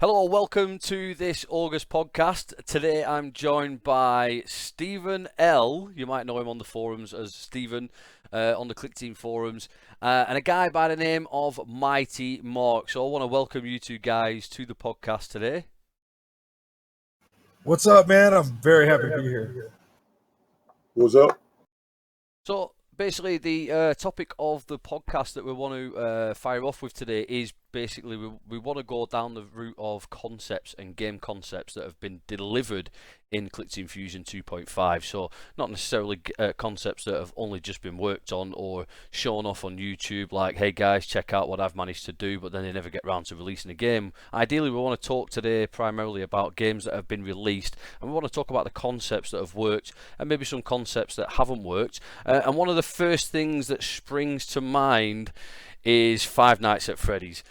Hello, welcome to this August podcast. Today I'm joined by StephenL. You might know him on the forums as Stephen on the Clickteam forums, and a guy by the name of MightyMark. So I want to welcome you two guys to the podcast today. What's up, man? I'm very happy to be here. What's up? So basically, the topic of the podcast that we want to fire off with today is basically we want to go down the route of concepts and game concepts that have been delivered in Clickteam Fusion 2.5. So not necessarily concepts that have only just been worked on or shown off on YouTube, like, hey guys, check out what I've managed to do, but then they never get around to releasing a game. Ideally, we want to talk today primarily about games that have been released, and we want to talk about the concepts that have worked and maybe some concepts that haven't worked. And one of the first things that springs to mind is Five Nights at Freddy's.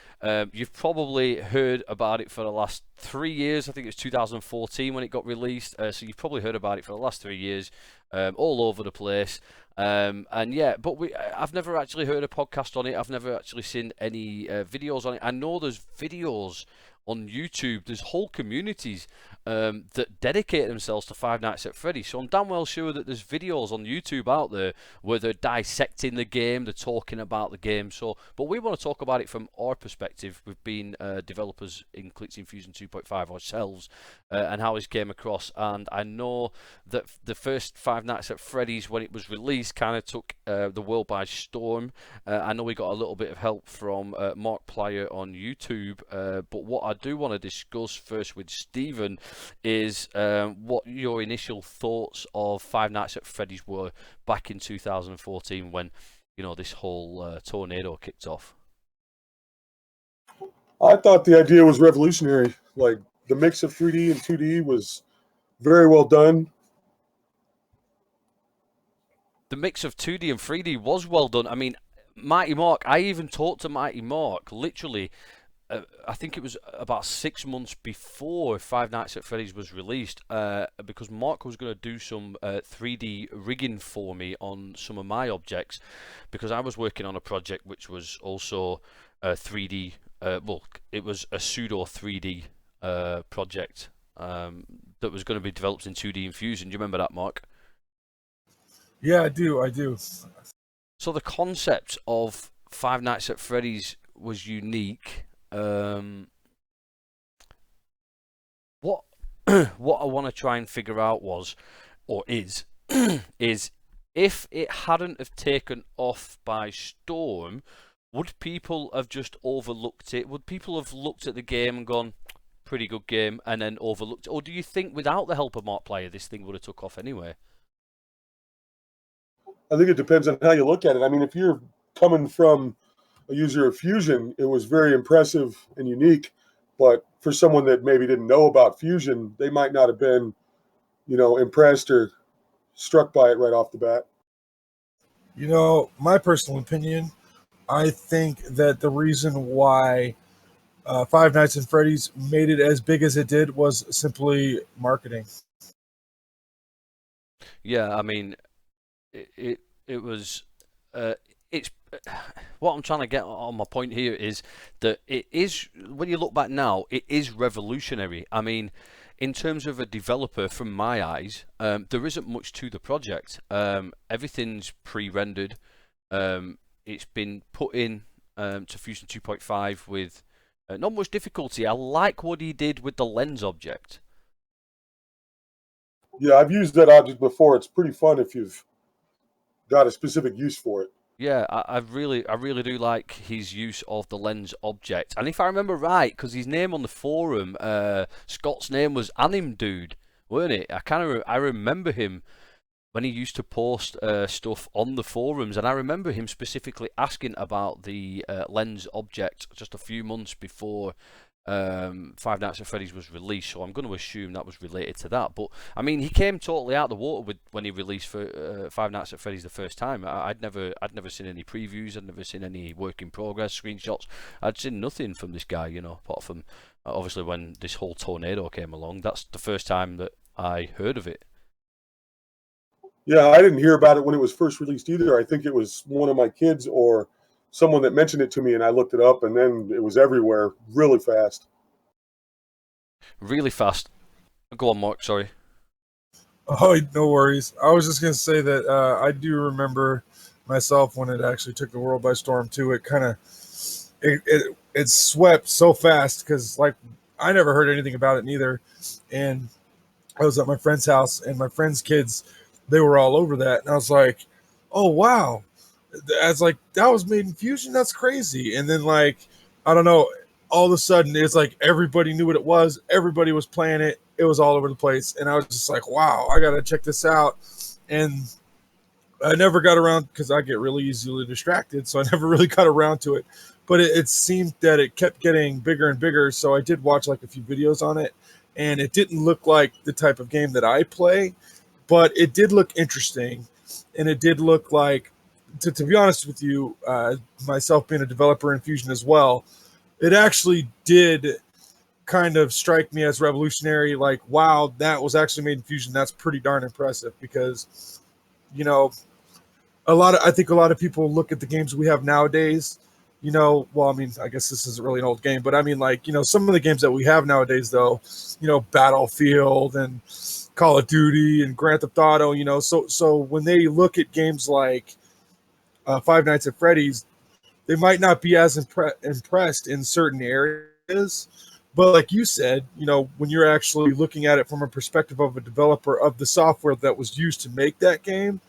You've probably heard about it for the last 3 years. I think it was 2014 when it got released. So you've probably heard about it for the last 3 years, all over the place. And yeah, but I've never actually heard a podcast on it. I've never actually seen any videos on it. I know there's videos on YouTube. There's whole communities that dedicate themselves to Five Nights at Freddy's. So I'm damn well sure that there's videos on YouTube out there where they're dissecting the game, they're talking about the game. So, but we want to talk about it from our perspective. We've been developers in Clickteam Fusion 2.5 ourselves, and how it came across. And I know that the first Five Nights at Freddy's, when it was released, kind of took the world by storm. I know we got a little bit of help from Mark Plyer on YouTube, but what I do want to discuss first with Stephen is what your initial thoughts of Five Nights at Freddy's were back in 2014 when, you know, this whole tornado kicked off. I thought the idea was revolutionary. Like, the mix of 3D and 2D was very well done. The mix of 2D and 3D was well done. I mean, MightyMark, I even talked to MightyMark literally. I think it was about 6 months before Five Nights at Freddy's was released, because Mark was going to do some 3D rigging for me on some of my objects, because I was working on a project which was also 3D. Well, it was a pseudo 3D project that was going to be developed in 2D in Fusion. Do you remember that, Mark? Yeah, I do. So the concept of Five Nights at Freddy's was unique. What what I want to try and figure out was, or is, is if it hadn't have taken off by storm, would people have just overlooked it? Would people have looked at the game and gone, pretty good game, and then overlooked it? Or do you think without the help of Mark Player, this thing would have took off anyway? I think it depends on how you look at it. I mean, if you're coming from a user of Fusion, it was very impressive and unique. But for someone that maybe didn't know about Fusion, they might not have been, impressed or struck by it right off the bat. You know, my personal opinion, I think that the reason why Five Nights at Freddy's made it as big as it did was simply marketing. Yeah, I mean, it was it's what I'm trying to get on my point here is that it is, when you look back now, it is revolutionary. I mean, in terms of a developer, from my eyes, there isn't much to the project. Everything's pre-rendered. It's been put in to Fusion 2.5 with not much difficulty. I like what he did with the lens object. Yeah, I've used that object before. It's pretty fun if you've got a specific use for it. Yeah, I really do like his use of the lens object. And if I remember right, because his name on the forum, Scott's name was Anim Dude, weren't it? I remember him when he used to post stuff on the forums, and I remember him specifically asking about the lens object just a few months before Five Nights at Freddy's was released, so I'm going to assume that was related to that. But I mean, he came totally out of the water when he released for Five Nights at Freddy's the first time. I'd never seen any previews. I'd never seen any work in progress screenshots. I'd seen nothing from this guy, you know, apart from obviously when this whole tornado came along. That's the first time that I heard of it. Yeah, I didn't hear about it when it was first released either. I think it was one of my kids or someone that mentioned it to me, and I looked it up, and then it was everywhere really fast. really fast. Go on, Mark. Sorry. Oh, no worries. I was just gonna say that I do remember myself when it actually took the world by storm too. It kind of it swept so fast because like I never heard anything about it neither, and I was at my friend's house and my friend's kids, they were all over that, and I was like, oh wow, I was like, that was made in Fusion. That's crazy. And then like I don't know, all of a sudden it's like everybody knew what it was. Everybody was playing it. It was all over the place, and I was just like, wow, I gotta check this out. And I never got around because I get really easily distracted, so I never really got around to it. But it seemed that it kept getting bigger and bigger, so I did watch like a few videos on it, and it didn't look like the type of game that I play, but it did look interesting, and it did look like, to be honest with you, myself being a developer in Fusion as well, it actually did kind of strike me as revolutionary. Like, wow, that was actually made in Fusion. That's pretty darn impressive because, you know, I think a lot of people look at the games we have nowadays, well, I mean, I guess this isn't really an old game, but I mean, like, some of the games that we have nowadays, though, Battlefield and Call of Duty and Grand Theft Auto, so when they look at games like Five Nights at Freddy's, they might not be as impressed in certain areas. But like you said, when you're actually looking at it from a perspective of a developer of the software that was used to make that game,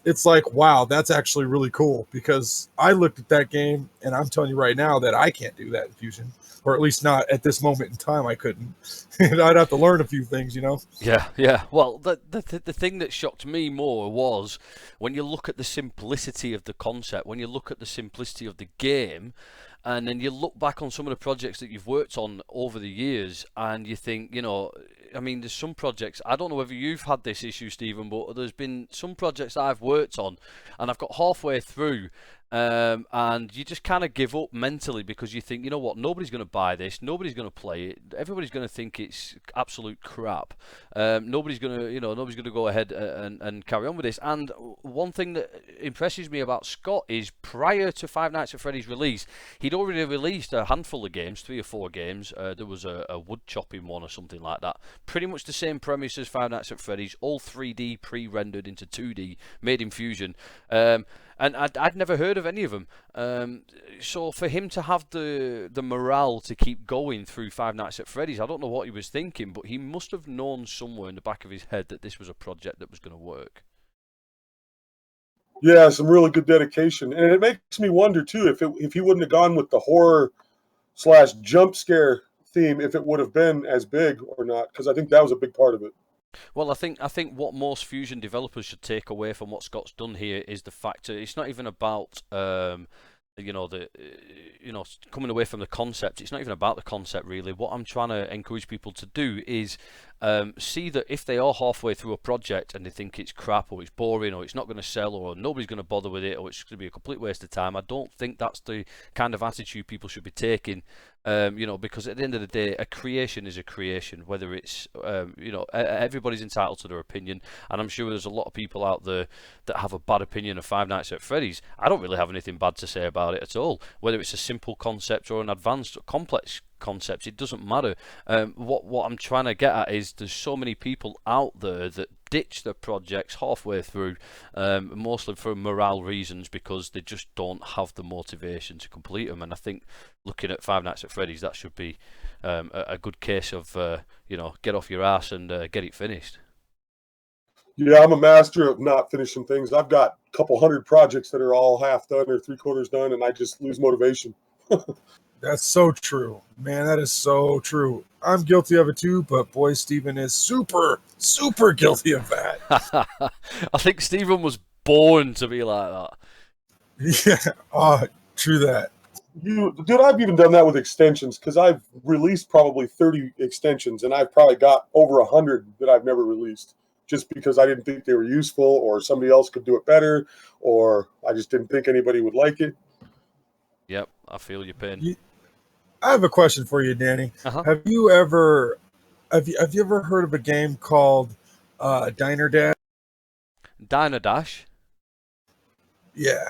it's like, wow, that's actually really cool, because I looked at that game and I'm telling you right now that I can't do that in Fusion, or at least not at this moment in time. I couldn't. And I'd have to learn a few things, Yeah. Well, the thing that shocked me more was when you look at the simplicity of the concept, when you look at the simplicity of the game, and then you look back on some of the projects that you've worked on over the years, and you think, I mean, there's some projects, I don't know whether you've had this issue, Stephen, but there's been some projects that I've worked on, and I've got halfway through, and you just kind of give up mentally because you think, you know what, nobody's going to buy this, nobody's going to play it, everybody's going to think it's absolute crap. Nobody's going to go ahead and carry on with this. And one thing that impresses me about Scott is prior to Five Nights at Freddy's release, he'd already released a handful of games, 3 or 4 games. There was a wood chopping one or something like that. Pretty much the same premise as Five Nights at Freddy's, all 3D pre-rendered into 2D, made in Fusion. And I'd never heard of any of them. So for him to have the morale to keep going through Five Nights at Freddy's, I don't know what he was thinking, but he must have known somewhere in the back of his head that this was a project that was going to work. Yeah, some really good dedication. And it makes me wonder, too, if he wouldn't have gone with the horror / jump scare theme, if it would have been as big or not, because I think that was a big part of it. Well, I think what most Fusion developers should take away from what Scott's done here is the fact that it's not even about coming away from the concept. It's not even about the concept, really. What I'm trying to encourage people to do is see that if they are halfway through a project and they think it's crap or it's boring or it's not going to sell or nobody's going to bother with it or it's going to be a complete waste of time, I don't think that's the kind of attitude people should be taking. Because at the end of the day, a creation is a creation, whether it's, everybody's entitled to their opinion, and I'm sure there's a lot of people out there that have a bad opinion of Five Nights at Freddy's. I don't really have anything bad to say about it at all, whether it's a simple concept or an advanced or complex concept, it doesn't matter. What I'm trying to get at is there's so many people out there that ditch their projects halfway through, mostly for morale reasons, because they just don't have the motivation to complete them. And I think looking at Five Nights at Freddy's, that should be a good case of get off your ass and get it finished. Yeah, I'm a master of not finishing things. I've got a couple hundred projects that are all half done or 3/4 done, and I just lose motivation. That's so true, man. That is so true. I'm guilty of it too, but boy, Stephen is super, super guilty of that. I think Stephen was born to be like that. Yeah, true that. Dude, I've even done that with extensions, because I've released probably 30 extensions, and I've probably got over 100 that I've never released, just because I didn't think they were useful, or somebody else could do it better, or I just didn't think anybody would like it. Yep, I feel your pain. I have a question for you, Danny. Uh-huh. Have you ever heard of a game called Diner Dash? Diner Dash? Yeah.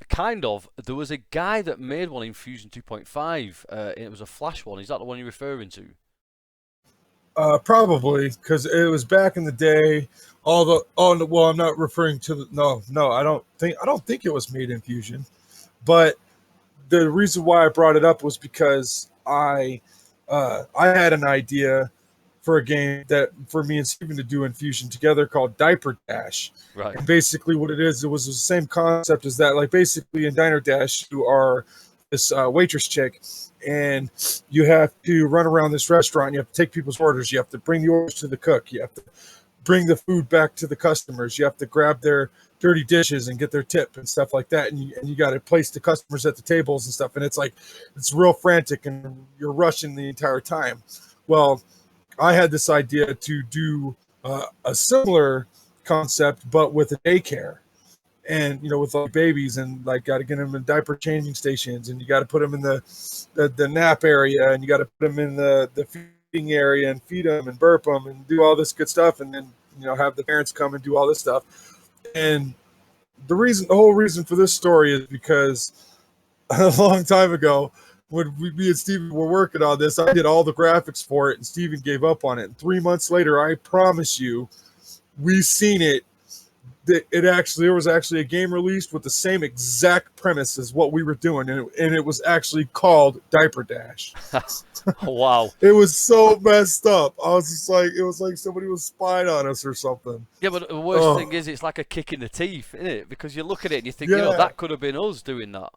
kind of. There was a guy that made one in Fusion 2.5. It was a Flash one. Is that the one you're referring to? Probably because it was back in the day. Well, I'm not referring to no. I don't think it was made in Fusion, but the reason why I brought it up was because I had an idea for a game that for me and Steven to do in Fusion together called Diaper Dash. Right. And basically what it was the same concept as that. Like basically in Diner Dash, you are this waitress chick, and you have to run around this restaurant. You have to take people's orders. You have to bring the orders to the cook. You have to bring the food back to the customers. You have to grab their dirty dishes and get their tip and stuff like that. And you got to place the customers at the tables and stuff. And it's like, it's real frantic and you're rushing the entire time. Well, I had this idea to do a similar concept, but with a daycare. And with like babies, and like got to get them in diaper changing stations, and you got to put them in the nap area, and you got to put them in the feeding area and feed them and burp them and do all this good stuff, and then have the parents come and do all this stuff. And the whole reason for this story is because a long time ago, when me and Steven were working on this, I did all the graphics for it, and Steven gave up on it. And 3 months later, I promise you, we seen it. There was actually a game released with the same exact premise as what we were doing, and it was actually called Diaper Dash. Wow. It was so messed up. I was just like, it was like somebody was spying on us or something. Yeah, but the worst thing is it's like a kick in the teeth, isn't it? Because you look at it and you think, that could have been us doing that.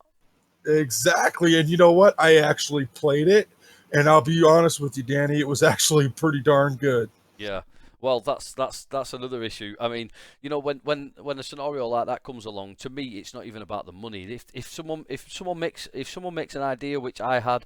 Exactly. And you know what? I actually played it, and I'll be honest with you, Danny, it was actually pretty darn good. Yeah. Well, that's another issue. I mean, when a scenario like that comes along, to me, it's not even about the money. If someone makes an idea, which I had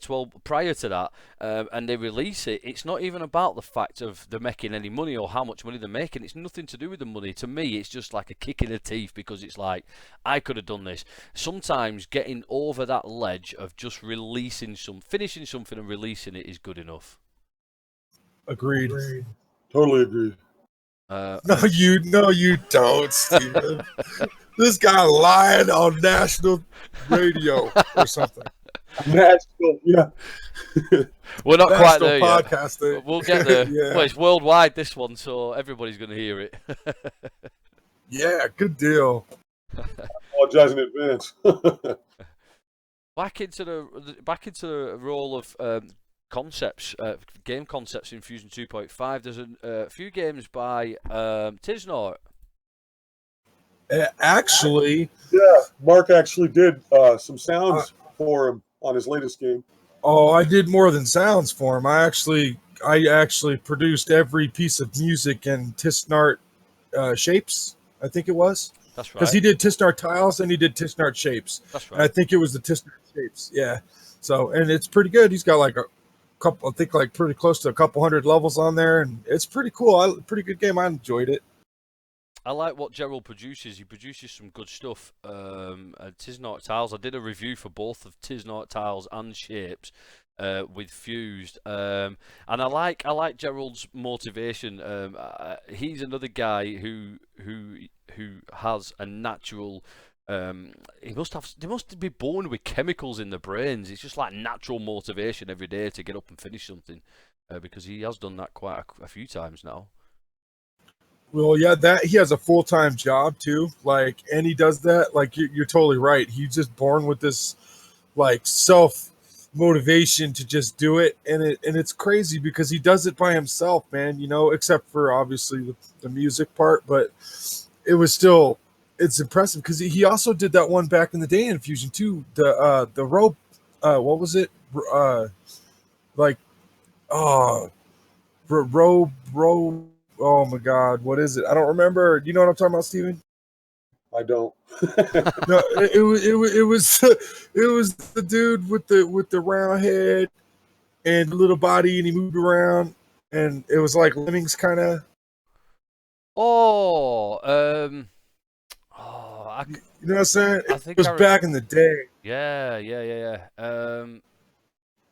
12 prior to that, and they release it, it's not even about the fact of they're making any money or how much money they're making. It's nothing to do with the money. To me, it's just like a kick in the teeth, because it's like, I could have done this. Sometimes getting over that ledge of just finishing something and releasing it is good enough. Agreed. Totally agree. No, you don't, Steven. This guy lying on national radio or something. National, yeah. We're not quite there podcasting. Yet. We'll get there. Yeah. Well, it's worldwide, this one, so everybody's going to hear it. Yeah, good deal. Apologize in advance. Back into the role of concepts, game concepts in Fusion 2.5. There's a few games by Tisnart. Actually, yeah, Mark actually did some sounds for him on his latest game. Oh, I did more than sounds for him. I actually produced every piece of music in Tisnart Shapes, I think it was. That's right. Because he did Tisnart Tiles and he did Tisnart Shapes. That's right. And I think it was the Tisnart Shapes. Yeah. So, and it's pretty good. He's got like a couple, I think like pretty close to a couple hundred levels on there, and it's pretty cool. Pretty good game. I enjoyed it. I like what Gerald produces. He produces some good stuff. Tisnart Tiles. I did a review for both of Tisnart Tiles and Shapes with Fused, and I like Gerald's motivation. He's another guy who has a natural. They must be born with chemicals in their brains. It's just like natural motivation every day to get up and finish something, because he has done that quite a few times now. Well, yeah, that he has a full-time job too. Like, and he does that. Like, you're totally right. He's just born with this, like, self motivation to just do it, and it's crazy because he does it by himself, man. Except for obviously the music part, but it's impressive because he also did that one back in the day in Fusion too. The rope, what was it? Row. Oh my God, what is it? I don't remember. Do you know what I'm talking about, Steven? I don't. No, it was the dude with the round head and the little body, and he moved around, and it was like Lemmings kind of. You know what I'm saying? It was back in the day. Yeah. I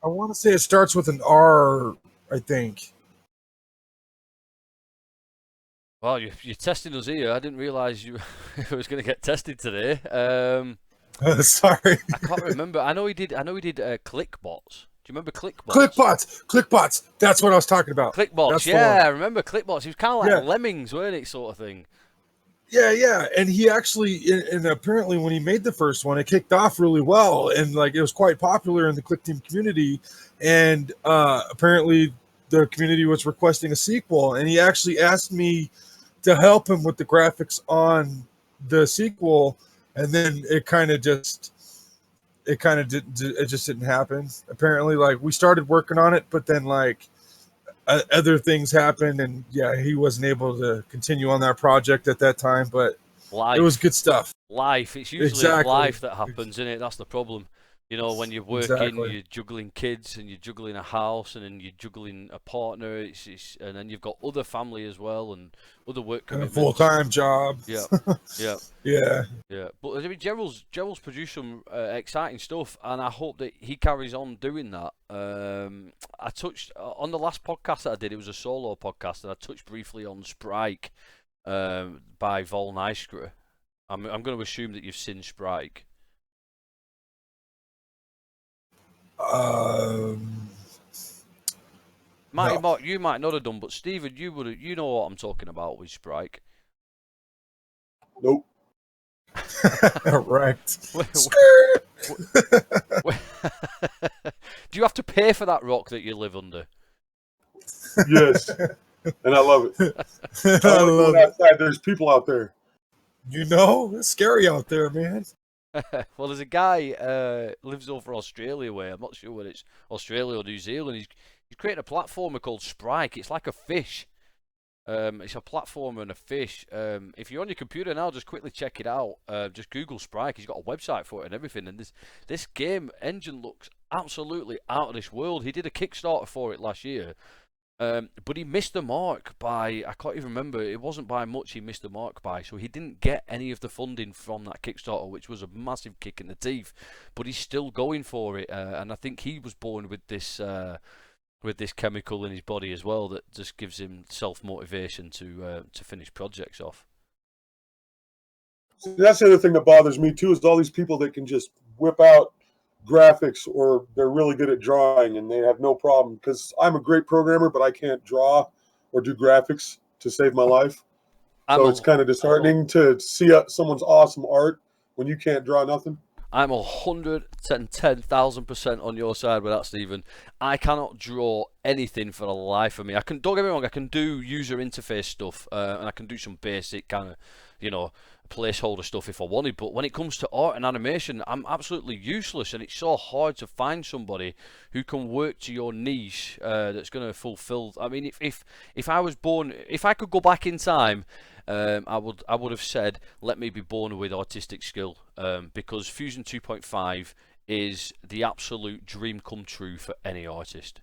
want to say it starts with an R, I think. Well, you're testing us here. I didn't realise you was going to get tested today. Sorry. I can't remember. I know he did. ClickBots. Do you remember ClickBots? ClickBots. That's what I was talking about. ClickBots. That's Yeah, I remember ClickBots. He was kind of like Lemmings, weren't it, sort of thing? Yeah. And he actually, and apparently when he made the first one, it kicked off really well, and like it was quite popular in the Clickteam community. And apparently the community was requesting a sequel, and he actually asked me to help him with the graphics on the sequel, and then it just didn't happen. Apparently, like we started working on it, but then like other things happened, and yeah, he wasn't able to continue on that project at that time. But life. It was good stuff. Life. It's usually life that happens, isn't it? That's the problem. You know, when you're working, you're juggling kids, and you're juggling a house, and then you're juggling a partner. And then you've got other family as well, and other work commitments. And a full-time job. Yeah. But I mean, Gerald's produced some exciting stuff, and I hope that he carries on doing that. I touched on the last podcast that I did. It was a solo podcast, and I touched briefly on Sprike by Vol Nyscra. I'm going to assume that you've seen Sprike. Mark, you might not have done, but Stephen, you would. You know what I'm talking about with Sprike. Nope. Correct. Do you have to pay for that rock that you live under? Yes, and I love it. I love it. Outside, there's people out there. You know, it's scary out there, man. Well, there's a guy lives over Australia way. I'm not sure whether it's Australia or New Zealand. He's created a platformer called Sprike. It's like a fish. It's a platformer and a fish. If you're on your computer now, just quickly check it out. Just Google Sprike. He's got a website for it and everything. And this game engine looks absolutely out of this world. He did a Kickstarter for it last year. But he missed the mark by, I can't even remember, it wasn't by much he missed the mark by, so he didn't get any of the funding from that Kickstarter, which was a massive kick in the teeth, but he's still going for it, and I think he was born with this chemical in his body as well that just gives him self-motivation to finish projects off. That's the other thing that bothers me too, is all these people that can just whip out graphics, or they're really good at drawing and they have no problem, because I'm a great programmer, but I can't draw or do graphics to save my life. So it's kind of disheartening to see someone's awesome art when you can't draw nothing. I'm 110,000% on your side with that, Stephen. I cannot draw anything for the life of me. Don't get me wrong, I can do user interface stuff, and I can do some basic kind of, placeholder stuff if I wanted, but when it comes to art and animation, I'm absolutely useless, and it's so hard to find somebody who can work to your niche that's going to fulfill. I mean, if I was born, if I could go back in time, I would have said, let me be born with artistic skill, because Fusion 2.5 is the absolute dream come true for any artist.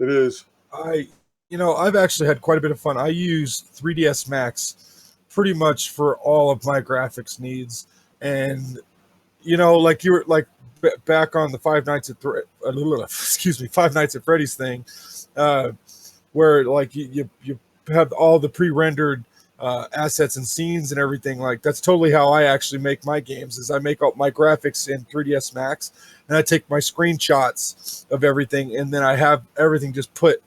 It is. I've actually had quite a bit of fun. I use 3ds Max pretty much for all of my graphics needs, and like you were like back on the Five Nights at Freddy's thing, where like you have all the pre-rendered assets and scenes and everything. Like that's totally how I actually make my games. Is I make all my graphics in 3ds Max, and I take my screenshots of everything, and then I have everything just put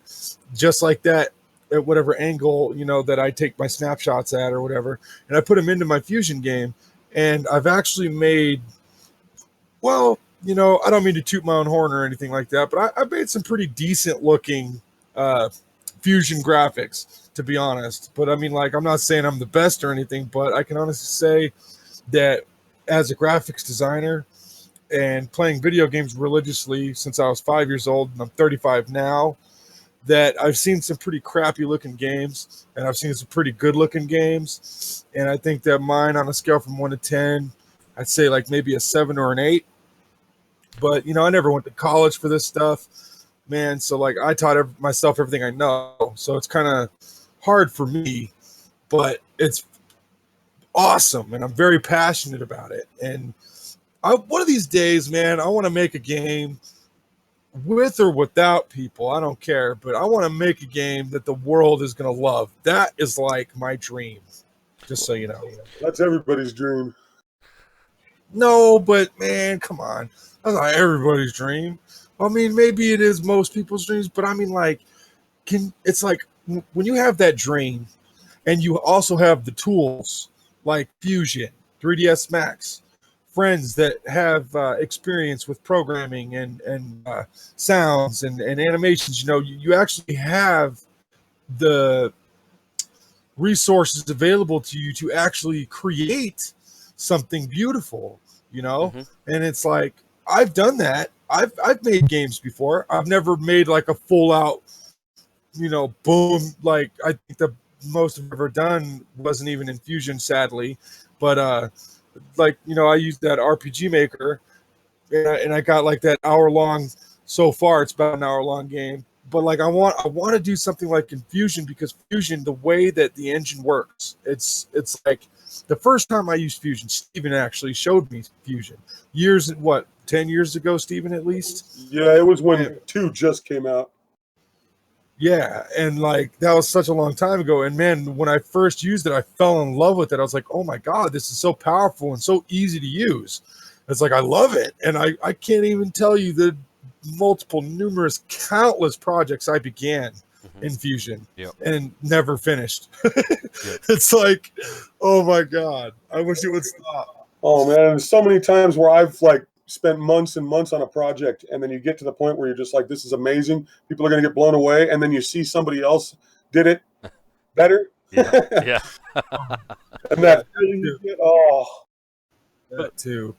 just like that at whatever angle that I take my snapshots at or whatever, and I put them into my Fusion game. And I've actually made, I don't mean to toot my own horn or anything like that, but I made some pretty decent looking Fusion graphics, to be honest. But I mean, like, I'm not saying I'm the best or anything, but I can honestly say that as a graphics designer and playing video games religiously since I was 5 years old, and I'm 35 now, that I've seen some pretty crappy looking games, and I've seen some pretty good looking games. And I think that mine, on a scale from 1 to 10, I'd say like maybe a 7 or an 8. But, I never went to college for this stuff, man. So like I taught myself everything I know. So it's kind of hard for me, but it's awesome. And I'm very passionate about it. And one of these days, man, I want to make a game with or without people, I don't care, but I want to make a game that the world is going to love. That is like my dream, just so you know. That's everybody's dream. No, but man, come on. That's not everybody's dream. I mean, maybe it is most people's dreams, but I mean, like, it's like when you have that dream and you also have the tools like Fusion, 3ds Max, friends that have experience with programming and sounds and animations, you know, you actually have the resources available to you to actually create something beautiful, you know. And it's like, I've done that. I've made games before. I've never made like a full out, you know, boom. Like, I think the most I've ever done wasn't even in Fusion, sadly, but like, you know, I used that RPG Maker, and I got like that hour long. So far, it's about an hour long game. But like, I want to do something like in Fusion, because Fusion, the way that the engine works, it's like the first time I used Fusion, Steven actually showed me Fusion years, what, 10 years ago, Steven, at least. Yeah, it was when 2 just came out. Yeah, and like, that was such a long time ago. And man, when I first used it, I fell in love with it. I was like, oh my God, this is so powerful and so easy to use. It's like, I love it. And I can't even tell you the multiple, numerous, countless projects I began in Fusion and never finished. It's like, oh my God, I wish it would stop. Oh man, and so many times where I've like spent months and months on a project, and then you get to the point where you're just like, this is amazing, people are going to get blown away, and then you see somebody else did it better. Yeah. And that feeling you get, oh, that too.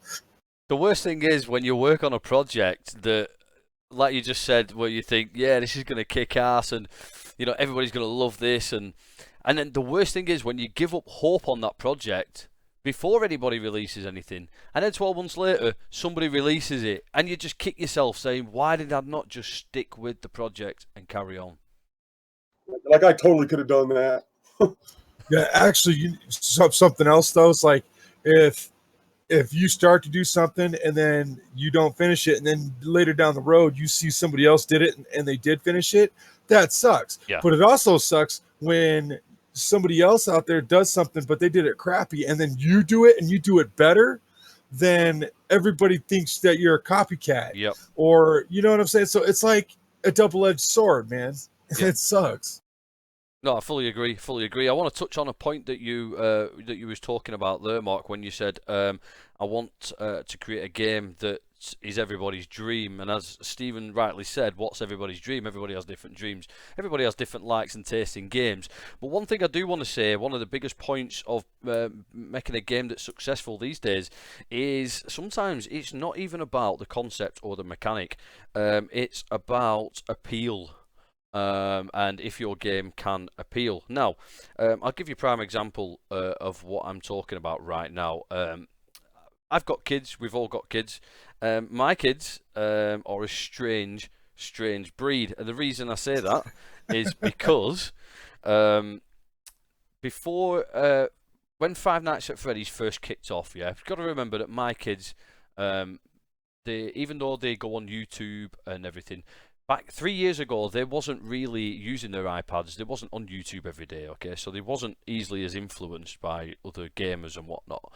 The worst thing is when you work on a project that, like you just said, where you think, yeah, this is going to kick ass, and you know, everybody's going to love this, and then the worst thing is when you give up hope on that project before anybody releases anything, and then 12 months later somebody releases it, and you just kick yourself saying, why did I not just stick with the project and carry on? Like, I totally could have done that. Yeah, actually, something else though is like, if you start to do something and then you don't finish it, and then later down the road you see somebody else did it and they did finish it, that sucks. But it also sucks when somebody else out there does something but they did it crappy, and then you do it and you do it better, then everybody thinks that you're a copycat. Or, you know what I'm saying? So it's like a double-edged sword, man. It sucks. No, I fully agree. Fully agree. I want to touch on a point that you was talking about there, Mark, when you said I want to create a game that is everybody's dream. And as Stephen rightly said, what's everybody's dream? Everybody has different dreams. Everybody has different likes and tastes in games. But one thing I do want to say, one of the biggest points of making a game that's successful these days is sometimes it's not even about the concept or the mechanic. It's about appeal. And if your game can appeal. Now, I'll give you a prime example of what I'm talking about right now. I've got kids. We've all got kids. My kids are a strange breed. And the reason I say that is because before, when Five Nights at Freddy's first kicked off, you've got to remember that my kids, even though they go on YouTube and everything, back 3 years ago, they wasn't really using their iPads. They wasn't on YouTube every day, okay? So they wasn't easily as influenced by other gamers and whatnot.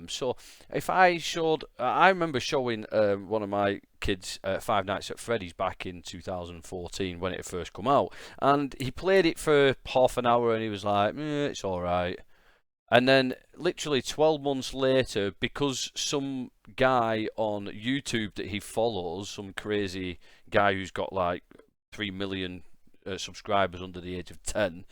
So if I showed, I remember showing one of my kids Five Nights at Freddy's back in 2014 when it first come out, and he played it for half an hour and he was like, it's all right. And then literally 12 months later, because some guy on YouTube that he follows, some crazy guy who's got like 3 million subscribers under the age of 10,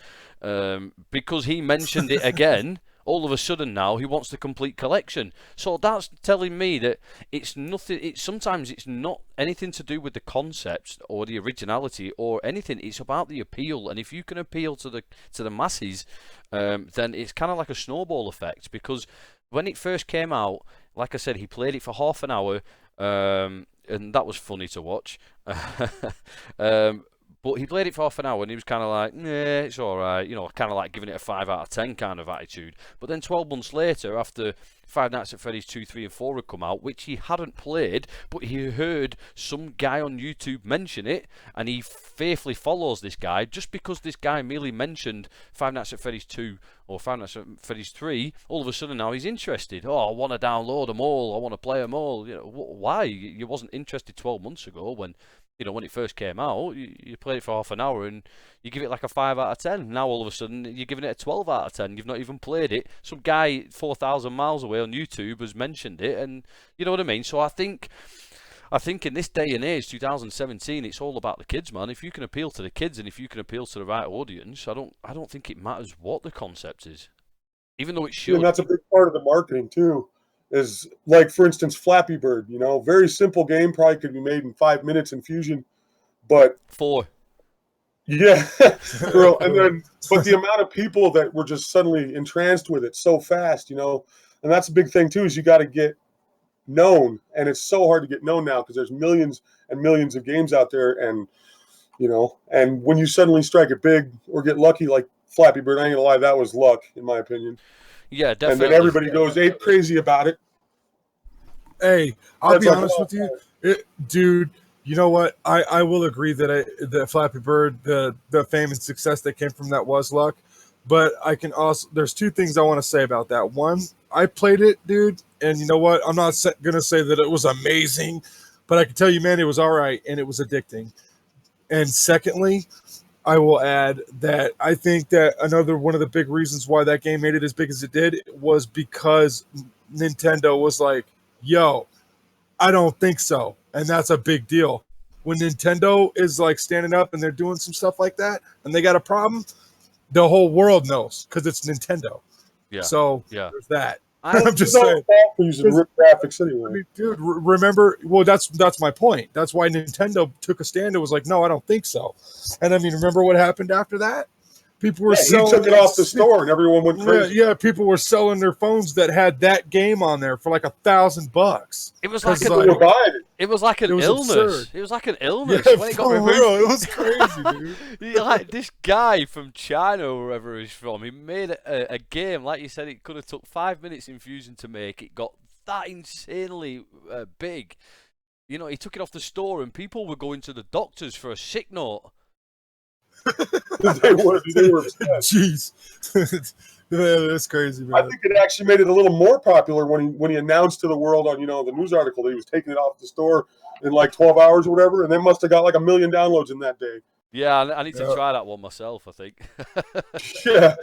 because he mentioned it again, all of a sudden now he wants the complete collection. So that's telling me that it's nothing. Sometimes it's not anything to do with the concept or the originality or anything. It's about the appeal, and if you can appeal to the masses, then it's kind of like a snowball effect. Because when it first came out, like I said, he played it for half an hour, and that was funny to watch. But But he played it for half an hour and he was kind of like, nah, it's all right. You know, kind of like giving it a 5 out of 10 kind of attitude. But then 12 months later, after Five Nights at Freddy's 2, 3 and 4 had come out, which he hadn't played, but he heard some guy on YouTube mention it, and he faithfully follows this guy. Just because this guy merely mentioned Five Nights at Freddy's 2 or Five Nights at Freddy's 3, all of a sudden now he's interested. Oh, I want to download them all. I want to play them all. You know, why? You wasn't interested 12 months ago when... You know, when it first came out, you played it for half an hour and you give it like a 5 out of 10. Now all of a sudden you're giving it a 12 out of 10. You've not even played it. Some guy 4,000 miles away on YouTube has mentioned it, and you know what I mean. So I think in this day and age, 2017, it's all about the kids, man. If you can appeal to the kids and if you can appeal to the right audience, I don't think it matters what the concept is, even though it should. And that's a big part of the marketing too. Is like, for instance, Flappy Bird, you know, very simple game, probably could be made in 5 minutes in Fusion, but 4. Yeah, girl, and then, but the amount of people that were just suddenly entranced with it so fast, you know, and that's a big thing too, is you got to get known, and it's so hard to get known now because there's millions and millions of games out there, and, you know, and when you suddenly strike it big or get lucky like Flappy Bird, I ain't gonna lie, that was luck, in my opinion. Yeah, definitely. And then everybody goes ape crazy about it. Hey, I'll be honest with you, dude. You know what? I will agree that the Flappy Bird, the fame and success that came from that was luck. But I can also, there's 2 things I want to say about that. One, I played it, dude, and you know what? I'm not gonna say that it was amazing, but I can tell you, man, it was all right and it was addicting. And secondly, I will add that I think that another one of the big reasons why that game made it as big as it did was because Nintendo was like, yo, I don't think so. And that's a big deal. When Nintendo is like standing up and they're doing some stuff like that and they got a problem, the whole world knows because it's Nintendo. Yeah. So yeah, there's that. I'm just saying. Using rip graphics anyway. I mean, dude, remember? Well, that's my point. That's why Nintendo took a stand. It was like, no, I don't think so. And I mean, remember what happened after that? People were selling. He took it off the store, and everyone went crazy. Yeah, people were selling their phones that had that game on there for like $1,000. It was like it was like an illness. Absurd. It was like an illness. Yeah, when it got for removed. real, it was crazy, dude. Like this guy from China or wherever he's from, he made a game, like you said, it could have took 5 minutes in Fusion to make. It got that insanely big. You know, he took it off the store and people were going to the doctors for a sick note. they were Jeez. Yeah, that's crazy, man. I think it actually made it a little more popular when he announced to the world on, you know, the news article that he was taking it off the store in like 12 hours or whatever, and they must have got like 1 million downloads in that day. Yeah, I need to try that one myself, I think. Yeah.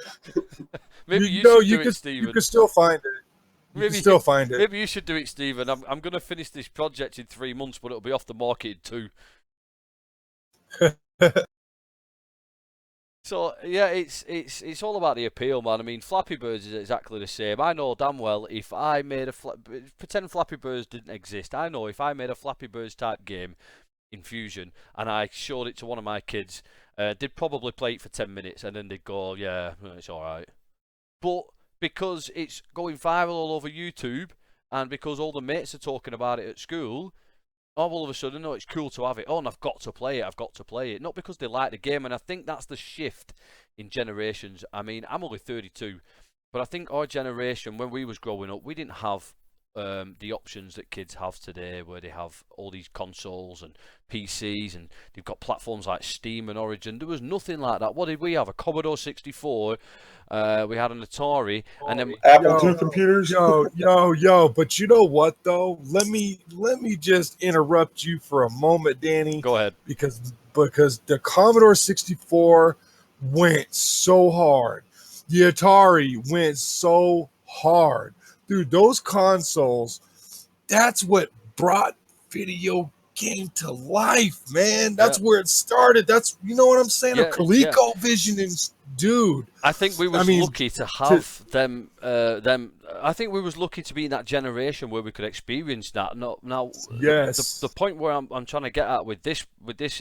Maybe you should do it, Stephen. You can still find it. You can still find it. Maybe you should do it, Stephen. I'm going to finish this project in 3 months, but it'll be off the market in 2. So yeah, it's all about the appeal, man. I mean, Flappy Birds is exactly the same. I know damn well if I made pretend Flappy Birds didn't exist. I know if I made a Flappy Birds type game in Fusion and I showed it to one of my kids, they'd probably play it for 10 minutes and then they'd go, yeah, it's all right. But because it's going viral all over YouTube and because all the mates are talking about it at school, all of a sudden, no, it's cool to have it. Oh, and I've got to play it. I've got to play it. Not because they like the game. And I think that's the shift in generations. I mean, I'm only 32. But I think our generation, when we was growing up, we didn't have the options that kids have today, where they have all these consoles and PCs, and they've got platforms like Steam and Origin. There was nothing like that. What did we have? A Commodore 64. We had an Atari, and then Apple II computers. Yo! But you know what though? Let me just interrupt you for a moment, Danny. Go ahead. Because the Commodore 64 went so hard. The Atari went so hard. Dude, those consoles, that's what brought video game to life, man. That's where it started. That's, you know what I'm saying? Yeah, ColecoVision and dude. I think we was lucky to have them. I think we was lucky to be in that generation where we could experience that. Now, yes. The point where I'm trying to get at with this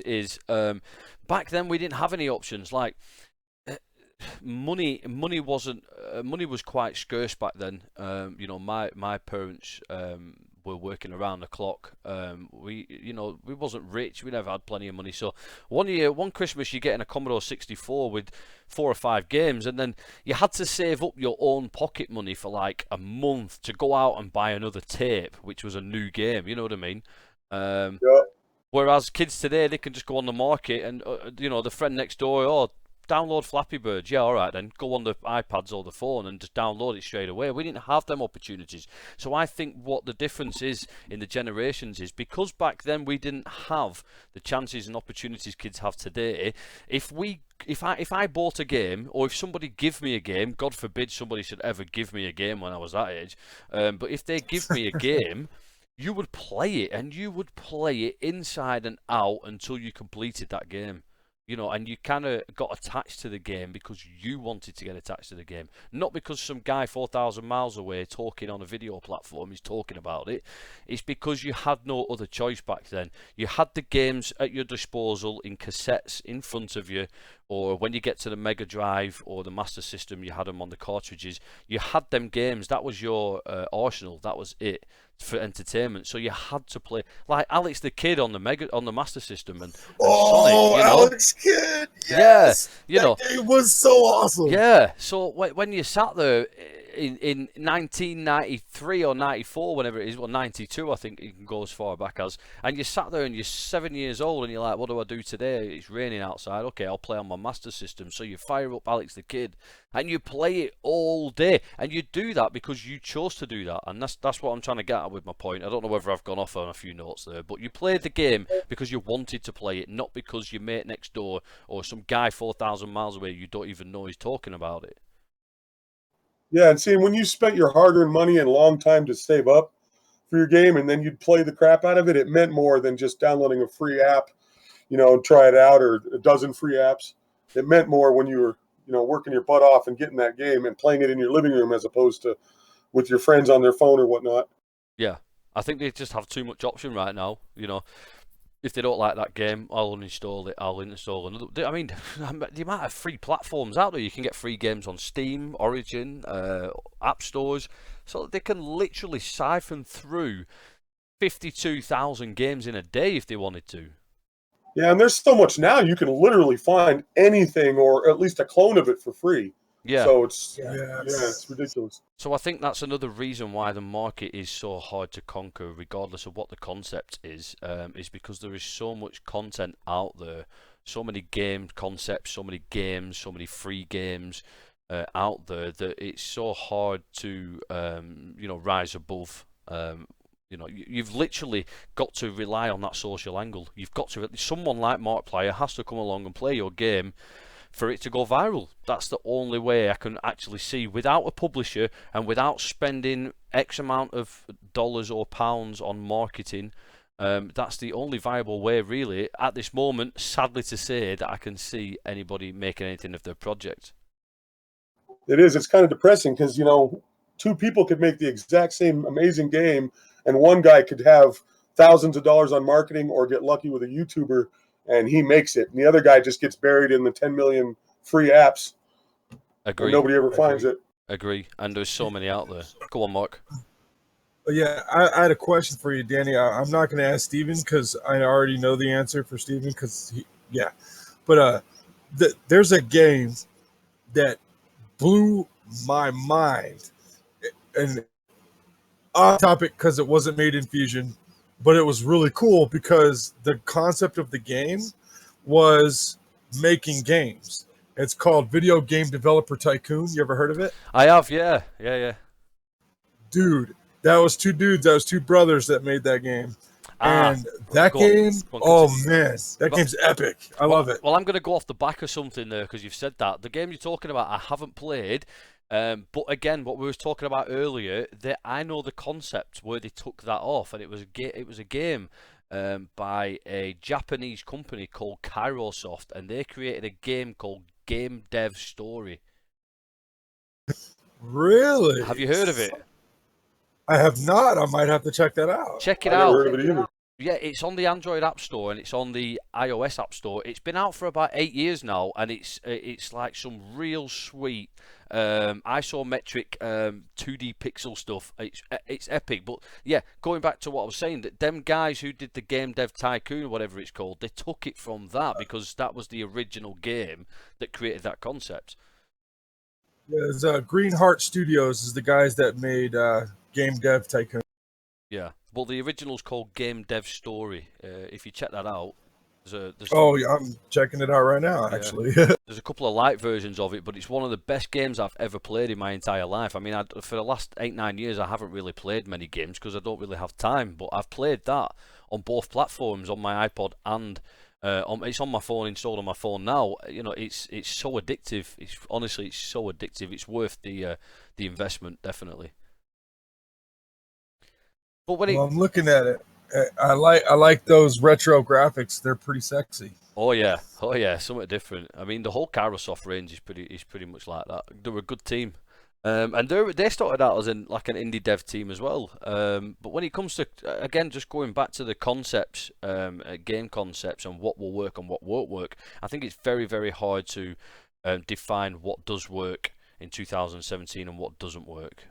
is back then we didn't have any options like. Money was quite scarce back then. You know, my parents were working around the clock. We wasn't rich. We never had plenty of money. So one Christmas you're getting a Commodore 64 with 4 or 5 games, and then you had to save up your own pocket money for like a month to go out and buy another tape, which was a new game. You know what I mean? Yeah. Whereas kids today, they can just go on the market and the friend next door, download Flappy Bird. Yeah, all right then. Go on the iPads or the phone and just download it straight away. We didn't have them opportunities. So I think what the difference is in the generations is because back then we didn't have the chances and opportunities kids have today. If I bought a game, or if somebody give me a game, God forbid somebody should ever give me a game when I was that age, but if they give me a game, you would play it, and you would play it inside and out until you completed that game. And you kind of got attached to the game because you wanted to get attached to the game. Not because some guy 4,000 miles away talking on a video platform is talking about it. It's because you had no other choice back then. You had the games at your disposal in cassettes in front of you, or when you get to the Mega Drive or the Master System, you had them on the cartridges. You had them games. That was your arsenal. That was it for entertainment. So you had to play like Alex the Kid on the Master System and Sonic. Alex Kidd, yes. Yeah, it was so awesome. Yeah. So when you sat there in 1993 or 94, whenever it is, well 92, I think you can go as far back as, and you sat there and you're 7 years old and you're like, what do I do today? It's raining outside. Okay, I'll play on my Master System. So you fire up Alex the Kid and you play it all day, and you do that because you chose to do that, and that's what I'm trying to get at with my point. I don't know whether I've gone off on a few notes there, but you played the game because you wanted to play it, not because your mate next door or some guy 4,000 miles away you don't even know is talking about it. Yeah, and see, when you spent your hard-earned money and long time to save up for your game, and then you'd play the crap out of it, it meant more than just downloading a free app, and try it out, or a dozen free apps. It meant more when you were, working your butt off and getting that game and playing it in your living room as opposed to with your friends on their phone or whatnot. Yeah, I think they just have too much option right now. If they don't like that game, I'll uninstall it. I'll install another. I mean, the amount of free platforms out there, you can get free games on Steam, Origin, app stores, so they can literally siphon through 52,000 games in a day if they wanted to. Yeah, and there's so much now. You can literally find anything or at least a clone of it for free. Yeah. So it's it's ridiculous. So I think that's another reason why the market is so hard to conquer, regardless of what the concept is because there is so much content out there, so many game concepts, so many games, so many free games out there that it's so hard to rise above. You've literally got to rely on that social angle. You've got to. Someone like Markiplier has to come along and play your game for it to go viral. That's the only way I can actually see, without a publisher and without spending X amount of dollars or pounds on marketing. That's the only viable way, really, at this moment, sadly to say, that I can see anybody making anything of their project. It is. It's kind of depressing because, two people could make the exact same amazing game, and one guy could have thousands of dollars on marketing or get lucky with a YouTuber and he makes it, and the other guy just gets buried in the 10 million free apps. Agree. And nobody ever finds it. Agree. And there's so many out there. Go on, Mark. Yeah, I had a question for you, Danny. I'm not going to ask Steven because I already know the answer for Steven But there's a game that blew my mind, and off topic because it wasn't made in Fusion, but it was really cool because the concept of the game was making games. It's called Video Game Developer Tycoon. You ever heard of it? I have, yeah. Dude, that was two dudes. That was two brothers that made that game. And that game, that game's epic. I love it. Well, I'm going to go off the back of something there because you've said that. The game you're talking about, I haven't played. But again, what we were talking about earlier, I know the concept where they took that off, and it was a game by a Japanese company called Kairosoft, and they created a game called Game Dev Story. Really? Have you heard of it? I have not. I might have to check that out. Check it I out. never heard of it either. Yeah, it's on the Android App Store and it's on the iOS App Store. It's been out for about 8 years now, and it's like some real sweet isometric 2D pixel stuff. It's epic. But yeah, going back to what I was saying, that them guys who did the Game Dev Tycoon, or whatever it's called, they took it from that because that was the original game that created that concept. There's Green Heart Studios is the guys that made Game Dev Tycoon. Yeah, well, the original's called Game Dev Story. If you check that out, there's Oh, yeah, I'm checking it out right now, Yeah. actually. there's a couple of light versions of it, but it's one of the best games I've ever played in my entire life. I mean, for the last 8-9 years, I haven't really played many games because I don't really have time. But I've played that on both platforms, on my iPod and it's on my phone, installed on my phone now. You know, it's so addictive. Honestly, it's so addictive. It's worth the investment, definitely. But when Well, I'm looking at it. I like those retro graphics. They're pretty sexy. oh yeah, something different. I mean, the whole Carosoft range is pretty much like that. They're a good team, and they started out as like an indie dev team as well. But when it comes to again, just going back to the concepts, game concepts, and what will work and what won't work, I think it's very very hard to define what does work in 2017 and what doesn't work.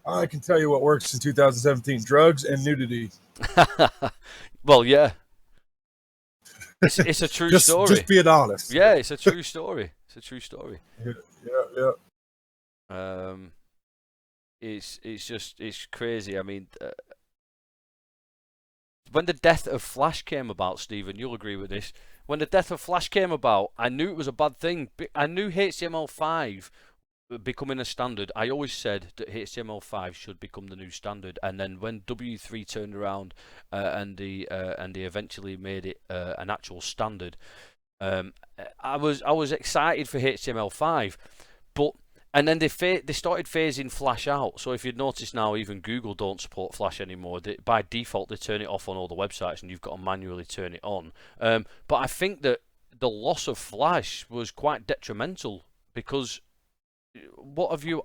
I can tell you what works in 2017: drugs and nudity. Well, yeah, it's a true story. Just being honest. Yeah, it's a true story. It's a true story. Yeah. It's crazy. I mean, when the death of Flash came about, Stephen, you'll agree with this. When the death of Flash came about, I knew it was a bad thing. I knew HTML5 becoming a standard. I always said that HTML5 should become the new standard, and then when W3 turned around and they eventually made it an actual standard, I was excited for HTML5, but and then they started phasing Flash out. So if you'd notice now, even Google don't support Flash anymore. By default, they turn it off on all the websites, and you've got to manually turn it on. But I think that the loss of Flash was quite detrimental because what have you?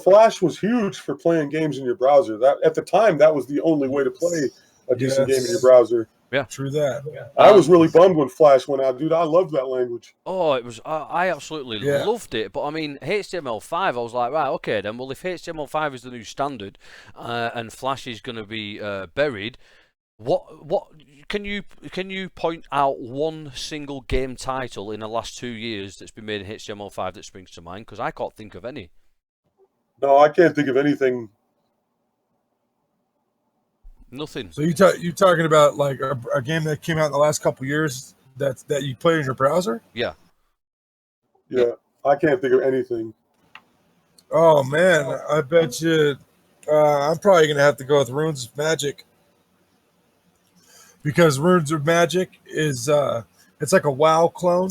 Flash was huge for playing games in your browser. That at the time, that was the only way to play a decent game in your browser. Yeah, true that. I was really bummed when Flash went out, dude. I loved that language. Oh, it was. I absolutely loved it. But I mean, HTML5. I was like, right, okay, then. Well, if HTML5 is the new standard, and Flash is going to be buried, what can you point out one single game title in the last 2 years that's been made in HTML5 that springs to mind? Because I can't think of any. No, I can't think of anything. Nothing. So you talking about like a game that came out in the last couple of years that you played in your browser? Yeah. Yeah, I can't think of anything. Oh man, I bet you. I'm probably gonna have to go with Runes of Magic because Runes of Magic is it's like a WoW clone.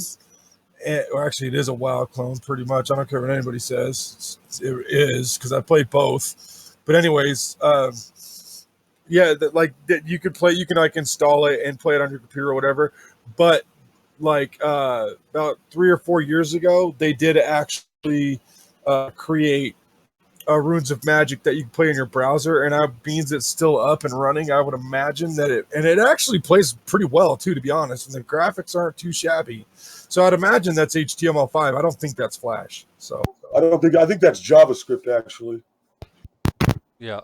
Or actually, it is a WoW clone, pretty much. I don't care what anybody says. It is because I played both. But anyways, yeah, that you could play. You can like install it and play it on your computer or whatever. But like about 3 or 4 years ago, they did actually create Runes of Magic that you can play in your browser, and that means it's still up and running. I would imagine that it actually plays pretty well too, to be honest. And the graphics aren't too shabby, so I'd imagine that's HTML5. I don't think that's Flash. So I think that's JavaScript actually. Yeah.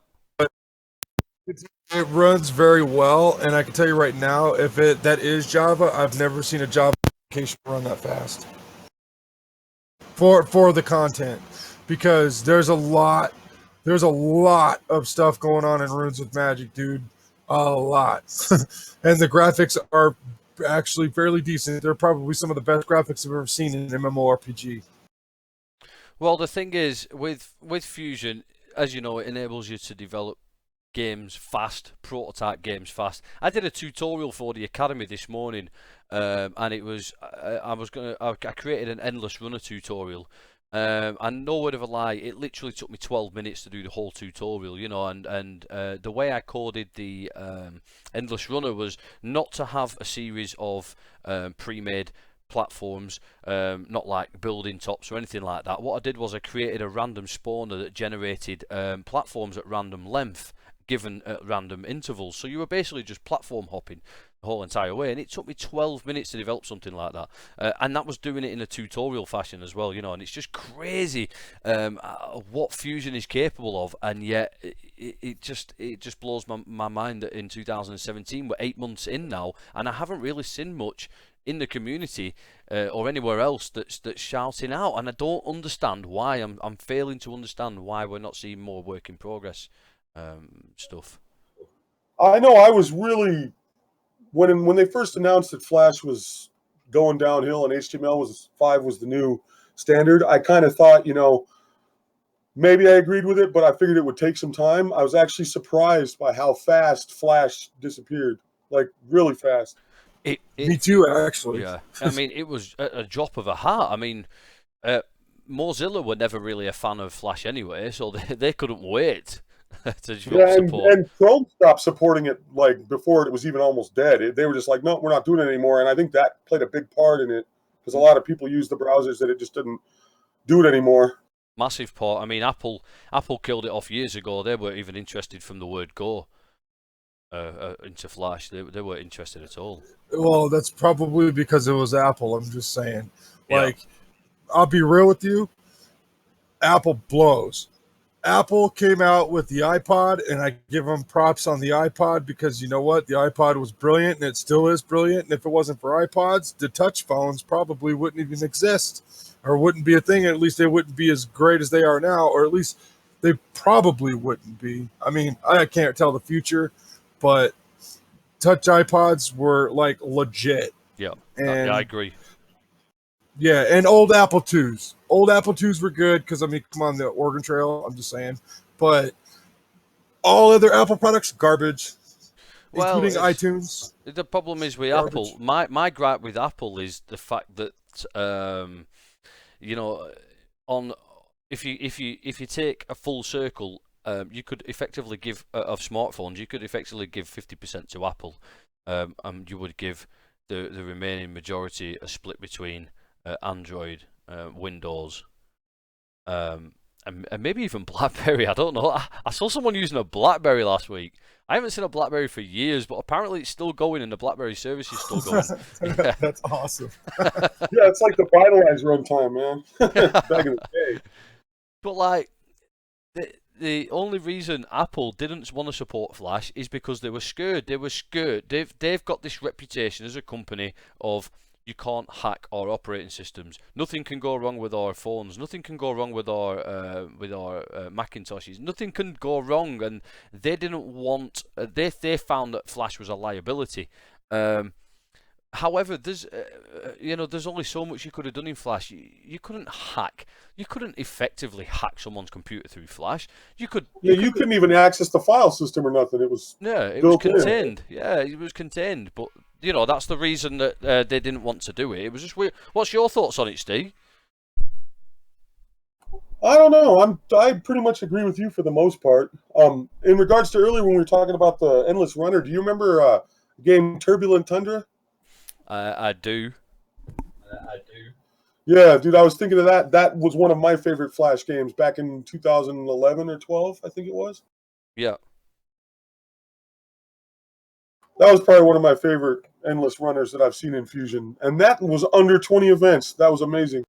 It runs very well, and I can tell you right now, if that is Java, I've never seen a Java application run that fast for the content, because there's a lot of stuff going on in Runes with Magic, dude, a lot, and the graphics are actually fairly decent. They're probably some of the best graphics I've ever seen in an MMORPG. Well, the thing is, with Fusion, as you know, it enables you to develop games fast, prototype games fast. I did a tutorial for the Academy this morning, and it was I created an endless runner tutorial, and no word of a lie, it literally took me 12 minutes to do the whole tutorial, you know, and the way I coded the endless runner was not to have a series of pre-made platforms, not like building tops or anything like that. What I did was I created a random spawner that generated platforms at random length, given at random intervals. So you were basically just platform hopping the whole entire way, and it took me 12 minutes to develop something like that, and that was doing it in a tutorial fashion as well, you know. And it's just crazy what Fusion is capable of, and yet it just blows my mind that in 2017 we're 8 months in now, and I haven't really seen much in the community or anywhere else that's shouting out, and I don't understand why. I'm failing to understand why we're not seeing more work in progress stuff. I know I was really, when they first announced that Flash was going downhill and HTML5 was the new standard, I kind of thought, you know, maybe I agreed with it, but I figured it would take some time. I was actually surprised by how fast Flash disappeared, like really fast. Me too, actually. Yeah, I mean, it was a drop of a hat. I mean, Mozilla were never really a fan of Flash anyway, so they couldn't wait to drop support. And Chrome stopped supporting it like before it was even almost dead. They were just like, no, we're not doing it anymore. And I think that played a big part in it because a lot of people use the browsers that it just didn't do it anymore. Massive part. I mean, Apple killed it off years ago. They weren't even interested from the word go into Flash. They weren't interested at all. Well, that's probably because it was Apple. I'm just saying. Like, Yeah. I'll be real with you. Apple blows. Apple came out with the iPod, and I give them props on the iPod because you know what? The iPod was brilliant, and it still is brilliant. And if it wasn't for iPods, the touch phones probably wouldn't even exist or wouldn't be a thing. At least they wouldn't be as great as they are now, or at least they probably wouldn't be. I mean, I can't tell the future, but touch iPods were like legit. Yeah, and I agree. Yeah, and old Apple IIs. Old Apple IIs were good because, I mean, come on, the Oregon Trail, I'm just saying. But all other Apple products, garbage, including iTunes. The problem is with garbage. Apple, my gripe with Apple is the fact that, you know, if you take a full circle, you could effectively give, of smartphones, you could effectively give 50% to Apple, and you would give the remaining majority a split between Android, Windows, and maybe even BlackBerry. I don't know. I saw someone using a BlackBerry last week. I haven't seen a BlackBerry for years, but apparently it's still going and the BlackBerry service is still going. Yeah. That's awesome. Yeah, it's like the Vitalize runtime, man. Back in the day. But like, the only reason Apple didn't want to support Flash is because they were scared. They were scared. They've got this reputation as a company of, you can't hack our operating systems. Nothing can go wrong with our phones. Nothing can go wrong with our Macintoshes. Nothing can go wrong, and they didn't want. They found that Flash was a liability. However, there's there's only so much you could have done in Flash. You couldn't hack. You couldn't effectively hack someone's computer through Flash. You couldn't even access the file system or nothing. It was it was contained. Yeah, it was contained. But you know, that's the reason that they didn't want to do it. It was just weird. What's your thoughts on it, Steve? I don't know. I pretty much agree with you for the most part. In regards to earlier when we were talking about the endless runner, do you remember game Turbulent Tundra? I do. Yeah, dude, I was thinking of that. That was one of my favorite Flash games back in 2011 or 12, I think it was. Yeah. That was probably one of my favorite endless runners that I've seen in Fusion. And that was under 20 events. That was amazing.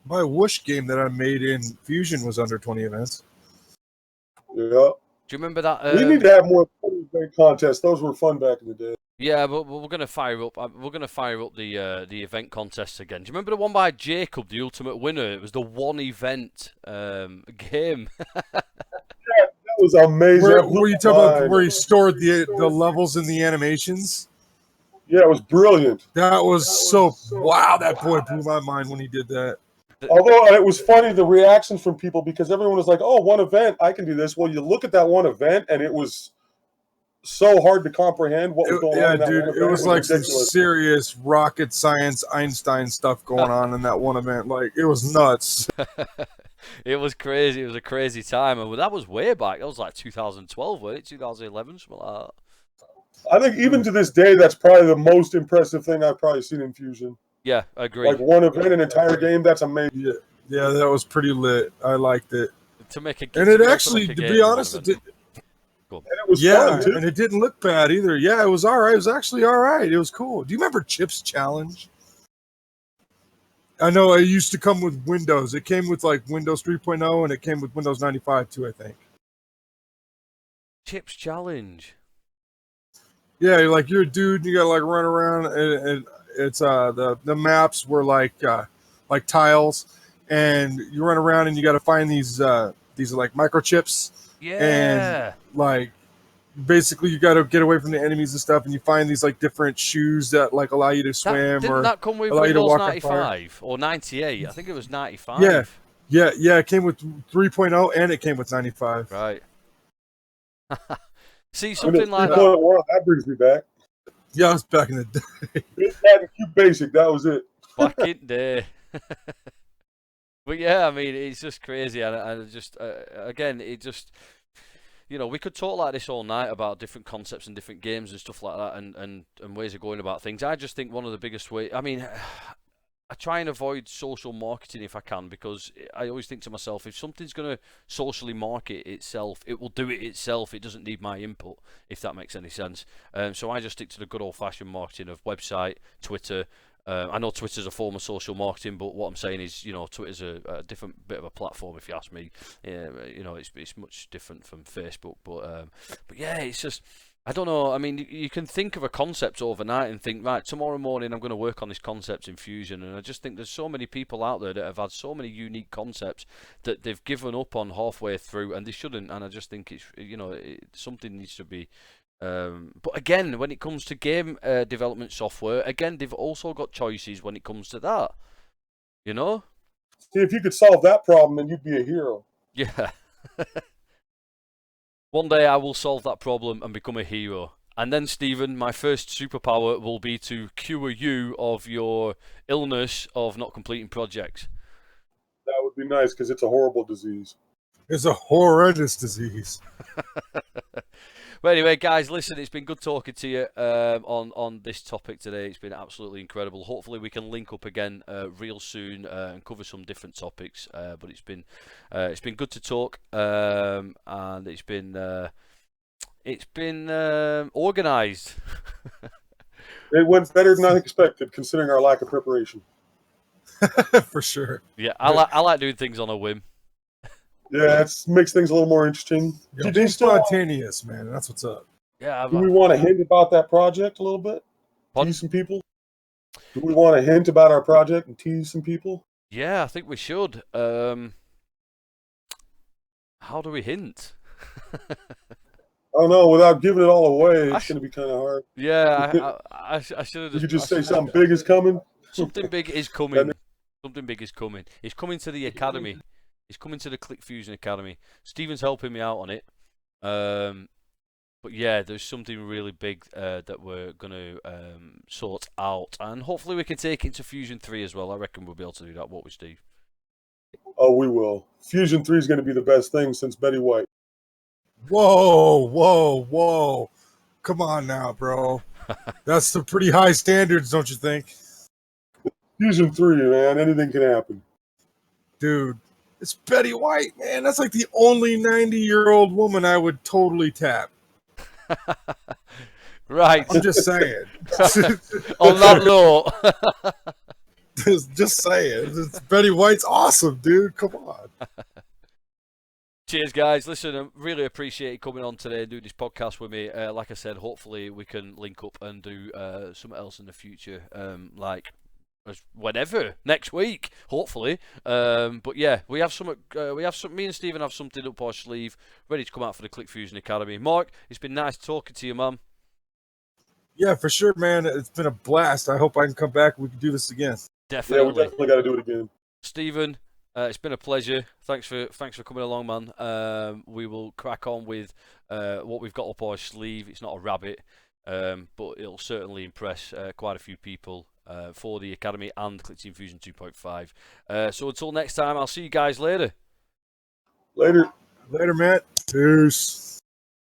My Whoosh game that I made in Fusion was under 20 events. Yeah. Do you remember that? We need to have more contests. Those were fun back in the day. Yeah, but we're gonna fire up. We're gonna fire up the event contests again. Do you remember the one by Jacob, the ultimate winner? It was the one event game. That was amazing. Were you talking about where he stored the levels and the animations? Yeah, it was brilliant. That was so wow. That boy blew my mind when he did that. Although it was funny, the reactions from people, because everyone was like, "Oh, one event, I can do this." Well, you look at that one event, and it was so hard to comprehend what was going on. Yeah, dude, it was like some serious rocket science Einstein stuff going on in that one event. Like, it was nuts. It was crazy. It was a crazy time, and that was way back. That was like 2012, wasn't it? 2011, something like that. I think even to this day, that's probably the most impressive thing I've probably seen in Fusion. Yeah, I agree. Like one event, an entire game, that's amazing. Yeah, that was pretty lit. I liked it. to make a And it actually, to be honest, it did. And it was Yeah, fun, too. and it didn't look bad either. Yeah, it was all right. It was actually all right. It was cool. Do you remember Chips Challenge? I know it used to come with Windows. It came with like Windows 3.0 and it came with Windows 95 too, I think. Chips Challenge. Yeah, like you're a dude and you gotta like run around and it's the maps were like tiles and you run around and you gotta find these like microchips. Yeah. And like basically you got to get away from the enemies and stuff, and you find these like different shoes that like allow you to swim. Didn't that come with allow you to Windows walk on 95 or 98? I think it was 95. Yeah. It came with 3.0 and it came with 95. Right. See, something like that. That brings me back. Yeah, I was back in the day. It had a Cube Basic. That was it. Back in there. But yeah, I mean, it's just crazy, and I just again, it just. You know, we could talk like this all night about different concepts and different games and stuff like that, and ways of going about things. I just think one of the biggest ways. I mean, I try and avoid social marketing if I can, because I always think to myself, if something's going to socially market itself, it will do it itself. It doesn't need my input, if that makes any sense. So I just stick to the good old-fashioned marketing of website, Twitter. I know Twitter's a form of social marketing, but what I'm saying is, you know, Twitter's a different bit of a platform, if you ask me. You know, it's much different from Facebook, but yeah, it's just, I don't know. I mean, you can think of a concept overnight and think, right, tomorrow morning I'm going to work on this concept in Fusion, and I just think there's so many people out there that have had so many unique concepts that they've given up on halfway through, and they shouldn't. And I just think it's, you know, something needs to be. But again, when it comes to game development software, again, they've also got choices when it comes to that. You know? See, if you could solve that problem, then you'd be a hero. Yeah. One day I will solve that problem and become a hero. And then, Stephen, my first superpower will be to cure you of your illness of not completing projects. That would be nice, because it's a horrible disease. It's a horrendous disease. But anyway, guys, listen, it's been good talking to you on this topic today. It's been absolutely incredible. Hopefully we can link up again real soon and cover some different topics. But it's been good to talk, and it's been organised. It went better than I expected, considering our lack of preparation. For sure. Yeah, I like doing things on a whim. Yeah, it makes things a little more interesting. Yeah, being spontaneous, man. That's what's up. Yeah. Do we want to hint about that project a little bit? Tease some people? Do we want to hint about our project and tease some people? Yeah, I think we should. How do we hint? I don't know. Without giving it all away, it's going to be kind of hard. Yeah, I should have. You could just say something big is coming. Something big is coming. Something big is coming. It's coming to the academy. It's coming to the Click Fusion Academy. Stephen's helping me out on it. But yeah, there's something really big that we're going to sort out. And hopefully we can take it to Fusion 3 as well. I reckon we'll be able to do that, won't we, Steve? Oh, we will. Fusion 3 is going to be the best thing since Betty White. Whoa. Come on now, bro. That's some pretty high standards, don't you think? Fusion 3, man. Anything can happen. Dude. It's Betty White, man. That's like the only 90-year-old woman I would totally tap. Right. I'm just saying. On that note. just saying. Betty White's awesome, dude. Come on. Cheers, guys. Listen, I really appreciate you coming on today and doing this podcast with me. Like I said, hopefully we can link up and do something else in the future, like whenever, next week, hopefully. But yeah, we have some. Me and Stephen have something up our sleeve, ready to come out for the Click Fusion Academy. Mark, it's been nice talking to you, man. Yeah, for sure, man. It's been a blast. I hope I can come back and we can do this again. Definitely. Yeah, we definitely got to do it again. Stephen, it's been a pleasure. Thanks for coming along, man. We will crack on with what we've got up our sleeve. It's not a rabbit, but it'll certainly impress quite a few people for the Academy and Clickteam Fusion 2.5. So until next time, I'll see you guys later. Later. Later, Matt. Peace.